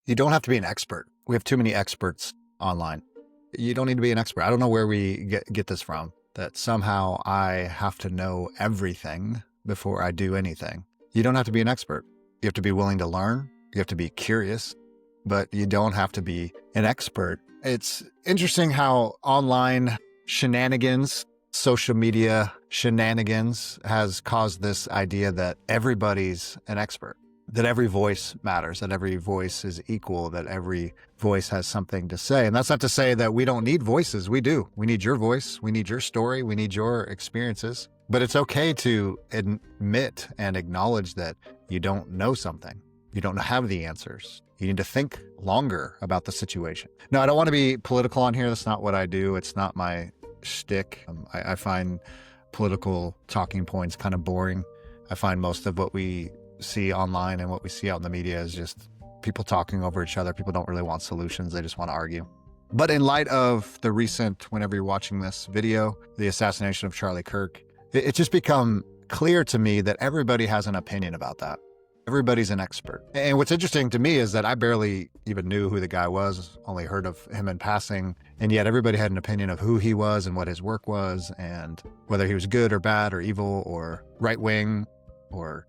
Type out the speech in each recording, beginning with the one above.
You don't have to be an expert. We have too many experts online. You don't need to be an expert. I don't know where we get this from, that somehow I have to know everything before I do anything. You don't have to be an expert. You have to be willing to learn. You have to be curious, but you don't have to be an expert. It's interesting how online shenanigans, social media shenanigans has caused this idea that everybody's an expert, that every voice matters, that every voice is equal, that every voice has something to say. And that's not to say that we don't need voices. We do. We need your voice. We need your story. We need your experiences. But it's okay to admit and acknowledge that you don't know something. You don't have the answers. You need to think longer about the situation. No, I don't want to be political on here. That's not what I do. It's not my shtick. I find political talking points kind of boring. I find most of what we see online and what we see out in the media is just people talking over each other. People don't really want solutions. They just want to argue. But in light of the recent, whenever you're watching this video, the assassination of Charlie Kirk, it's just become clear to me that everybody has an opinion about that. Everybody's an expert. And what's interesting to me is that I barely even knew who the guy was, only heard of him in passing. And yet everybody had an opinion of who he was and what his work was and whether he was good or bad or evil or right wing or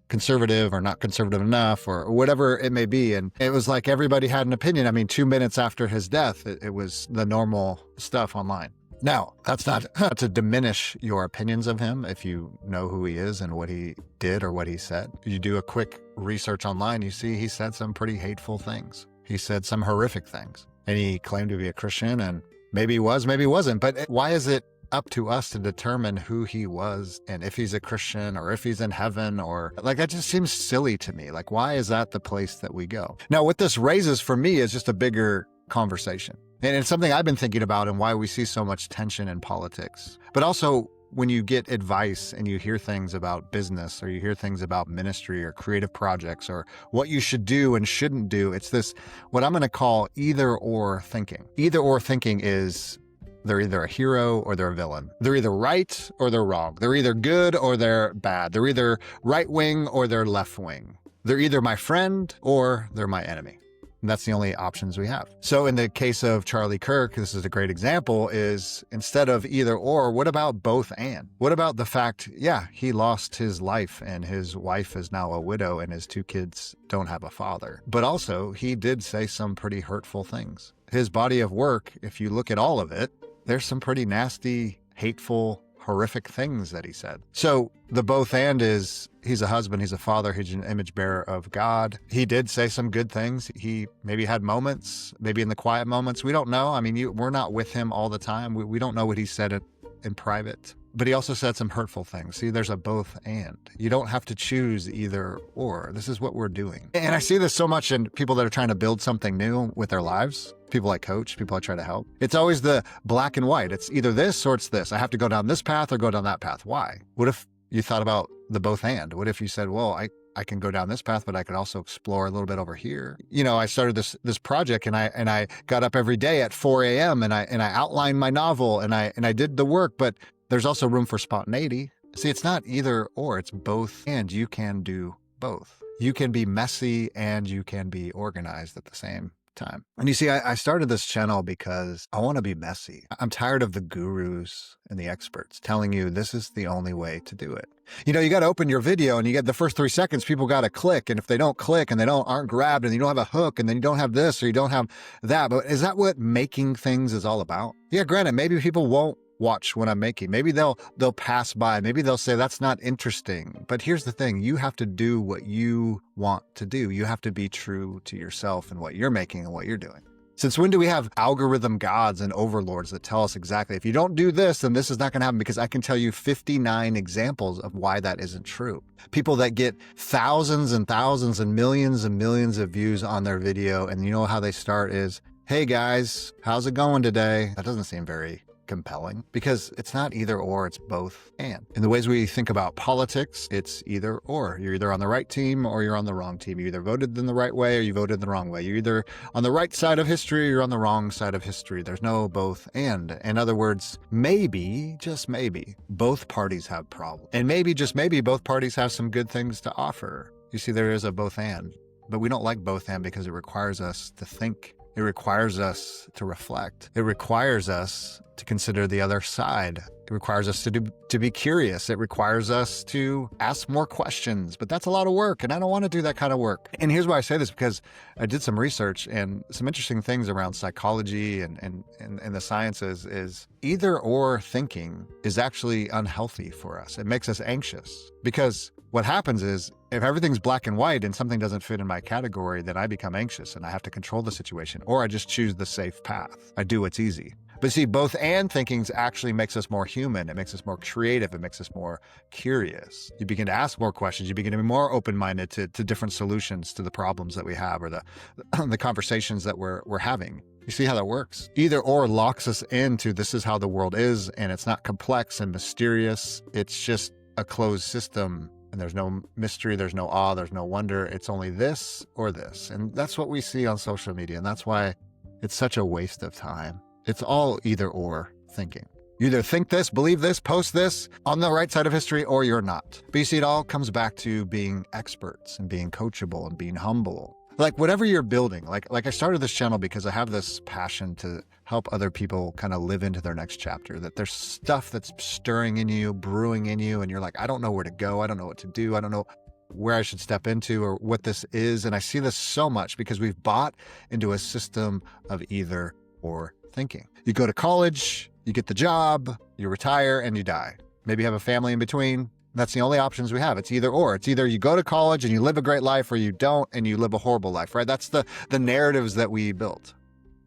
conservative or not conservative enough or whatever it may be. And it was like everybody had an opinion. I mean, 2 minutes after his death, it was the normal stuff online. Now, that's not to diminish your opinions of him if you know who he is and what he did or what he said. You do a quick research online, you see he said some pretty hateful things. He said some horrific things. And he claimed to be a Christian, and maybe he was, maybe he wasn't. But why is it up to us to determine who he was and if he's a Christian or if he's in heaven? Or like, that just seems silly to me. Like, why is that the place that we go? Now, what this raises for me is just a bigger conversation. And it's something I've been thinking about and why we see so much tension in politics. But also, when you get advice and you hear things about business or you hear things about ministry or creative projects or what you should do and shouldn't do, it's this, what I'm going to call either or thinking. Either or thinking is they're either a hero or they're a villain. They're either right or they're wrong. They're either good or they're bad. They're either right wing or they're left wing. They're either my friend or they're my enemy. And that's the only options we have. So in the case of Charlie Kirk, this is a great example, is instead of either or, what about both and? What about the fact, yeah, he lost his life and his wife is now a widow and his 2 kids don't have a father. But also, he did say some pretty hurtful things. His body of work, if you look at all of it, there's some pretty nasty, hateful, horrific things that he said. So the both and is he's a husband, he's a father, he's an image bearer of God. He did say some good things. He maybe had moments, maybe in the quiet moments. We don't know. I mean, we're not with him all the time. We don't know what he said in private. But he also said some hurtful things. See, there's a both and. You don't have to choose either or. This is what we're doing. And I see this so much in people that are trying to build something new with their lives. People I coach, people I try to help. It's always the black and white. It's either this or it's this. I have to go down this path or go down that path. Why? What if you thought about the both and? What if you said, well, I can go down this path, but I could also explore a little bit over here. You know, I started this project and I got up every day at 4 a.m. and I outlined my novel and I did the work, but there's also room for spontaneity. See, it's not either or, it's both, and you can do both. You can be messy and you can be organized at the same time. And you see, I started this channel because I want to be messy. I'm tired of the gurus and the experts telling you this is the only way to do it. You know, you got to open your video and you get the first 3 seconds, people got to click. And if they don't click and they aren't grabbed and you don't have a hook and then you don't have this or you don't have that, but is that what making things is all about? Yeah, granted, maybe people won't watch what I'm making. Maybe they'll pass by. Maybe they'll say that's not interesting. But here's the thing. You have to do what you want to do. You have to be true to yourself and what you're making and what you're doing. Since when do we have algorithm gods and overlords that tell us exactly, if you don't do this, then this is not going to happen? Because I can tell you 59 examples of why that isn't true. People that get thousands and thousands and millions of views on their video. And you know how they start is, hey guys, how's it going today? That doesn't seem very compelling because it's not either or, it's both and. In the ways we think about politics, it's either or. You're either on the right team or you're on the wrong team. You either voted in the right way or you voted the wrong way. You're either on the right side of history or you're on the wrong side of history. There's no both and. In other words, maybe, just maybe, both parties have problems. And maybe, just maybe, both parties have some good things to offer. You see, there is a both and. But we don't like both and because it requires us to think. It requires us to reflect. It requires us to consider the other side. It requires us to be curious. It requires us to ask more questions. But that's a lot of work, and I don't want to do that kind of work. And here's why I say this, because I did some research and some interesting things around psychology and the sciences is either or thinking is actually unhealthy for us. It makes us anxious because what happens is if everything's black and white and something doesn't fit in my category, then I become anxious and I have to control the situation, or I just choose the safe path. I do what's easy. But see, both and thinkings actually makes us more human. It makes us more creative. It makes us more curious. You begin to ask more questions. You begin to be more open-minded to different solutions to the problems that we have or the conversations that we're having. You see how that works? Either or locks us into this is how the world is, and it's not complex and mysterious. It's just a closed system. And there's no mystery, there's no awe, there's no wonder. It's only this or this. And that's what we see on social media. And that's why it's such a waste of time. It's all either or thinking. You either think this, believe this, post this on the right side of history, or you're not. But you see, it all comes back to being experts and being coachable and being humble. Like whatever you're building, like I started this channel because I have this passion to help other people kind of live into their next chapter, that there's stuff that's stirring in you, brewing in you, and you're like, I don't know where to go. I don't know what to do. I don't know where I should step into or what this is. And I see this so much because we've bought into a system of either or thinking. You go to college, you get the job, you retire, and you die. Maybe you have a family in between. That's the only options we have. It's either or. It's either you go to college and you live a great life, or you don't and you live a horrible life, right? That's the narratives that we built.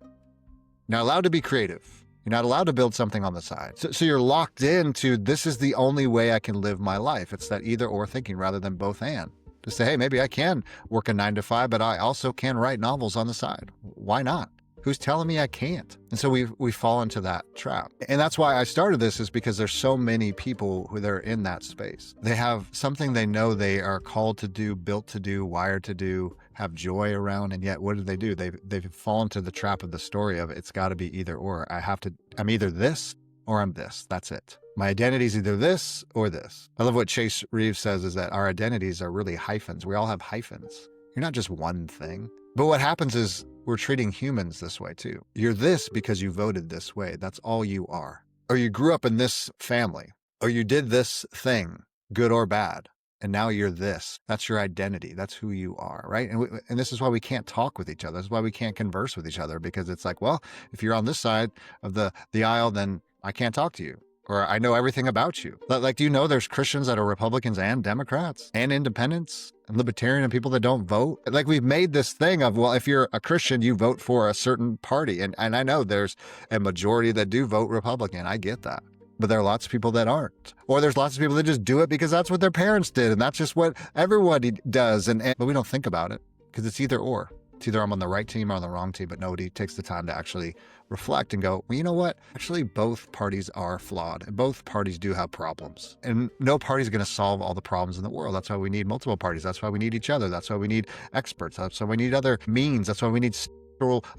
You're not allowed to be creative. You're not allowed to build something on the side. So you're locked into this is the only way I can live my life. It's that either or thinking rather than both and. To say, hey, maybe I can work a 9 to 5, but I also can write novels on the side. Why not? Who's telling me I can't? And so we fall into that trap. And that's why I started this, is because there's so many people who are in that space. They have something they know they are called to do, built to do, wired to do, have joy around. And yet what do? They've fallen to the trap of the story of it's got to be either or. I'm either this or I'm this. That's it. My identity is either this or this. I love what Chase Reeves says is that our identities are really hyphens. We all have hyphens. You're not just one thing. But what happens is we're treating humans this way too. You're this because you voted this way. That's all you are. Or you grew up in this family. Or you did this thing, good or bad. And now you're this. That's your identity. That's who you are, right? And this is why we can't talk with each other. This is why we can't converse with each other, because it's like, well, if you're on this side of the aisle, then I can't talk to you. Or I know everything about you. Like, do you know there's Christians that are Republicans and Democrats and independents and libertarian and people that don't vote? Like, we've made this thing of, well, if you're a Christian, you vote for a certain party. And I know there's a majority that do vote Republican. I get that. But there are lots of people that aren't. Or there's lots of people that just do it because that's what their parents did. And that's just what everybody does. But we don't think about it because it's either or. It's either I'm on the right team or on the wrong team, but nobody takes the time to actually reflect and go, well, you know what? Actually, both parties are flawed. And both parties do have problems. And no party is going to solve all the problems in the world. That's why we need multiple parties. That's why we need each other. That's why we need experts. That's why we need other means. That's why we need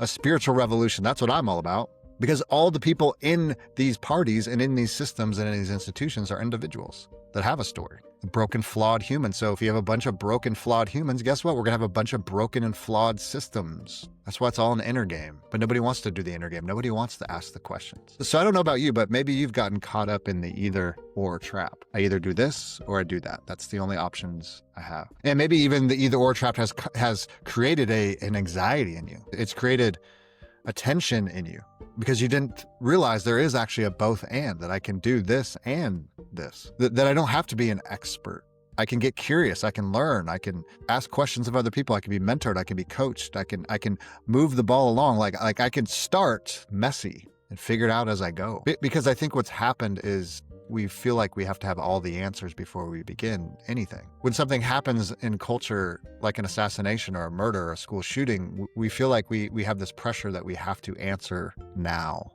a spiritual revolution. That's what I'm all about. Because all the people in these parties and in these systems and in these institutions are individuals that have a story. Broken, flawed humans. So if you have a bunch of broken, flawed humans, guess what? We're going to have a bunch of broken and flawed systems. That's why it's all an inner game. But nobody wants to do the inner game. Nobody wants to ask the questions. So I don't know about you, but maybe you've gotten caught up in the either or trap. I either do this or I do that. That's the only options I have. And maybe even the either or trap has created an anxiety in you. It's created a tension in you because you didn't realize there is actually a both and, that I can do this and this, that I don't have to be an expert. I can get curious. I can learn. I can ask questions of other people. I can be mentored. I can be coached. I can move the ball along. Like I can start messy and figure it out as I go. Because I think what's happened is we feel like we have to have all the answers before we begin anything. When something happens in culture, like an assassination or a murder or a school shooting, we feel like we have this pressure that we have to answer now.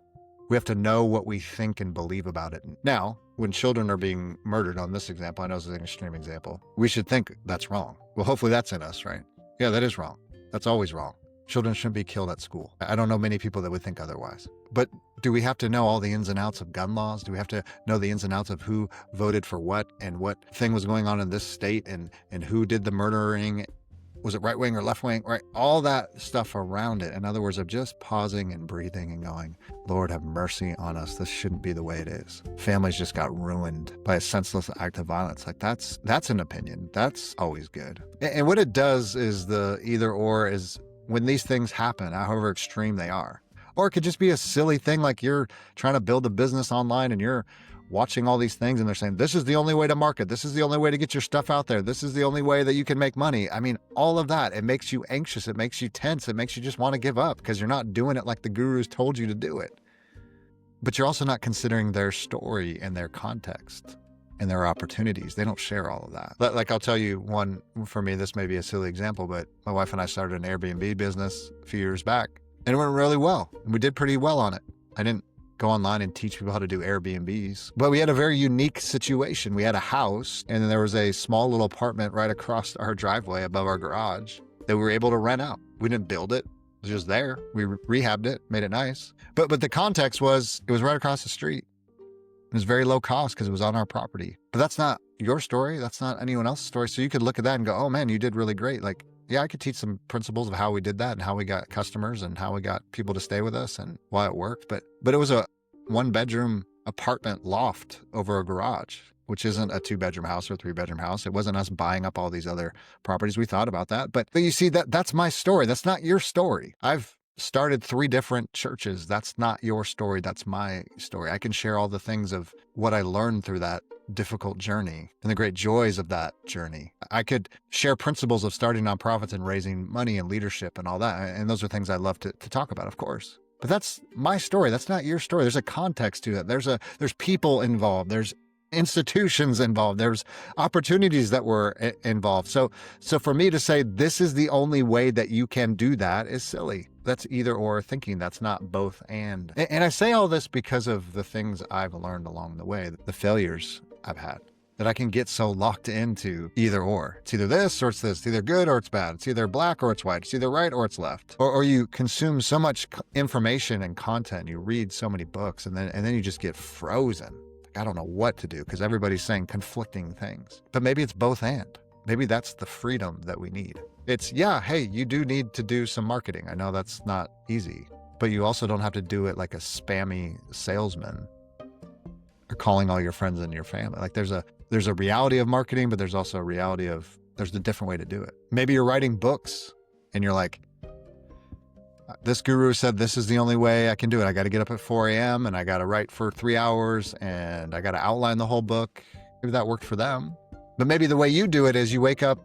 We have to know what we think and believe about it. Now, when children are being murdered, on this example, I know this is an extreme example, we should think that's wrong. Well, hopefully that's in us, right? Yeah, that is wrong. That's always wrong. Children shouldn't be killed at school. I don't know many people that would think otherwise. But do we have to know all the ins and outs of gun laws? Do we have to know the ins and outs of who voted for what and what thing was going on in this state and who did the murdering? Was it right wing or left wing? Right. All that stuff around it. In other words, of just pausing and breathing and going, Lord, have mercy on us. This shouldn't be the way it is. Families just got ruined by a senseless act of violence. Like that's an opinion. That's always good. And what it does is the either or is when these things happen, however extreme they are. Or it could just be a silly thing like you're trying to build a business online and you're watching all these things and they're saying, this is the only way to market. This is the only way to get your stuff out there. This is the only way that you can make money. I mean, all of that, it makes you anxious. It makes you tense. It makes you just want to give up because you're not doing it like the gurus told you to do it. But you're also not considering their story and their context and their opportunities. They don't share all of that. Like I'll tell you one, for me, this may be a silly example, but my wife and I started an Airbnb business a few years back and it went really well. And we did pretty well on it. I didn't go online and teach people how to do Airbnbs. But we had a very unique situation. We had a house and then there was a small little apartment right across our driveway above our garage that we were able to rent out. We didn't build it. It was just there. We rehabbed it, made it nice. But the context was it was right across the street. It was very low cost because it was on our property. But that's not your story. That's not anyone else's story. So you could look at that and go, oh man, you did really great. Like, yeah, I could teach some principles of how we did that and how we got customers and how we got people to stay with us and why it worked. But it was a 1-bedroom apartment loft over a garage, which isn't a 2-bedroom house or a 3-bedroom house. It wasn't us buying up all these other properties. We thought about that. But you see, that's my story. That's not your story. I've started 3 different churches. That's not your story. That's my story. I can share all the things of what I learned through that difficult journey and the great joys of that journey. I could share principles of starting nonprofits and raising money and leadership and all that. And those are things I love to talk about, of course. But that's my story. That's not your story. There's a context to it. There's people involved. There's institutions involved. There's opportunities that were involved. So for me to say this is the only way that you can do that is silly. That's either or thinking. That's not both and. And I say all this because of the things I've learned along the way, the failures I've had, that I can get so locked into either or. It's either this or it's this. It's either good or it's bad. It's either black or it's white. It's either right or it's left. Or you consume so much information and content. You read so many books and then you just get frozen. I don't know what to do because everybody's saying conflicting things. But maybe it's both and. Maybe that's the freedom that we need. It's, yeah, hey, you do need to do some marketing. I know that's not easy, but you also don't have to do it like a spammy salesman or calling all your friends and your family. Like there's a reality of marketing, but there's also a reality of there's a different way to do it. Maybe you're writing books and you're like, this guru said this is the only way I can do it. I got to get up at 4 a.m. and I got to write for 3 hours and I got to outline the whole book. Maybe that worked for them. But maybe the way you do it is you wake up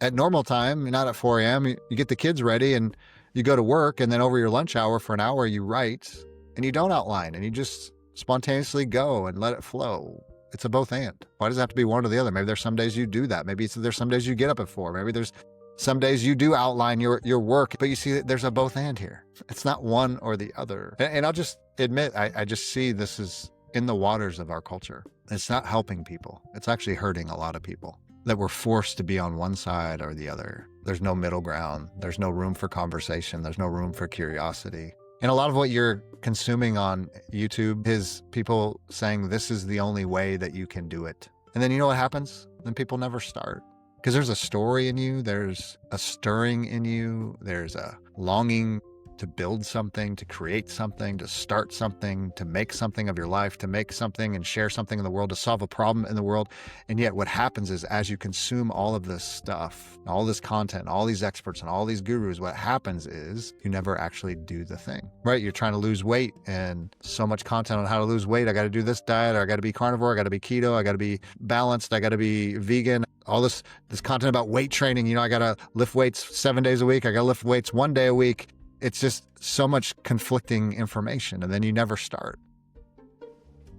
at normal time, not at 4 a.m. You get the kids ready and you go to work, and then over your lunch hour for an hour, you write and you don't outline and you just spontaneously go and let it flow. It's a both and. Why does it have to be one or the other? Maybe there's some days you do that. Maybe there's some days you get up at 4. Maybe there's some days you do outline your work, but you see there's a both and here. It's not one or the other. And I'll just admit, I just see this is in the waters of our culture. It's not helping people. It's actually hurting a lot of people that we're forced to be on one side or the other. There's no middle ground. There's no room for conversation. There's no room for curiosity. And a lot of what you're consuming on YouTube is people saying this is the only way that you can do it. And then you know what happens? Then people never start. Because there's a story in you, there's a stirring in you, there's a longing to build something, to create something, to start something, to make something of your life, to make something and share something in the world, to solve a problem in the world. And yet what happens is as you consume all of this stuff, all this content, all these experts and all these gurus, what happens is you never actually do the thing, right? You're trying to lose weight and so much content on how to lose weight. I got to do this diet, or I got to be carnivore, I got to be keto, I got to be balanced, I got to be vegan. All this content about weight training, I got to lift weights 7 days a week. I got to lift weights 1 day a week. It's just so much conflicting information, and then you never start.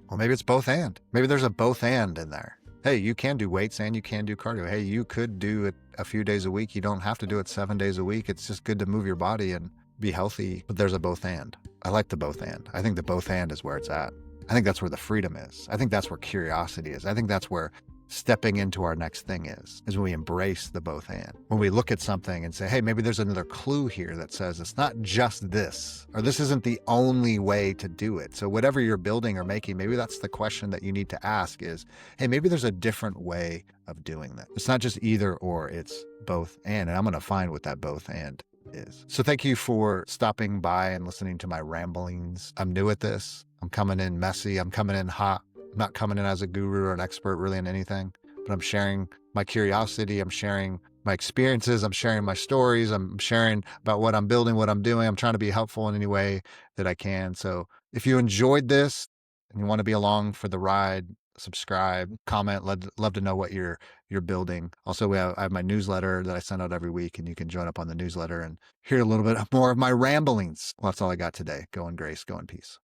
Well, maybe it's both and. Maybe there's a both and in there. Hey, you can do weights and you can do cardio. Hey, you could do it a few days a week. You don't have to do it 7 days a week. It's just good to move your body and be healthy. But there's a both and. I like the both and. I think the both and is where it's at. I think that's where the freedom is. I think that's where curiosity is. I think that's where stepping into our next thing is when we embrace the both and. When we look at something and say, hey, maybe there's another clue here that says it's not just this, or this isn't the only way to do it. So whatever you're building or making, maybe that's the question that you need to ask is, hey, maybe there's a different way of doing that. It's not just either or, it's both and I'm going to find what that both and is. So thank you for stopping by and listening to my ramblings. I'm new at this. I'm coming in messy. I'm coming in hot. I'm not coming in as a guru or an expert really in anything, but I'm sharing my curiosity. I'm sharing my experiences. I'm sharing my stories. I'm sharing about what I'm building, what I'm doing. I'm trying to be helpful in any way that I can. So if you enjoyed this and you want to be along for the ride, subscribe, comment. Love to know what you're building. Also, I have my newsletter that I send out every week, and you can join up on the newsletter and hear a little bit more of my ramblings. Well, that's all I got today. Go in grace, go in peace.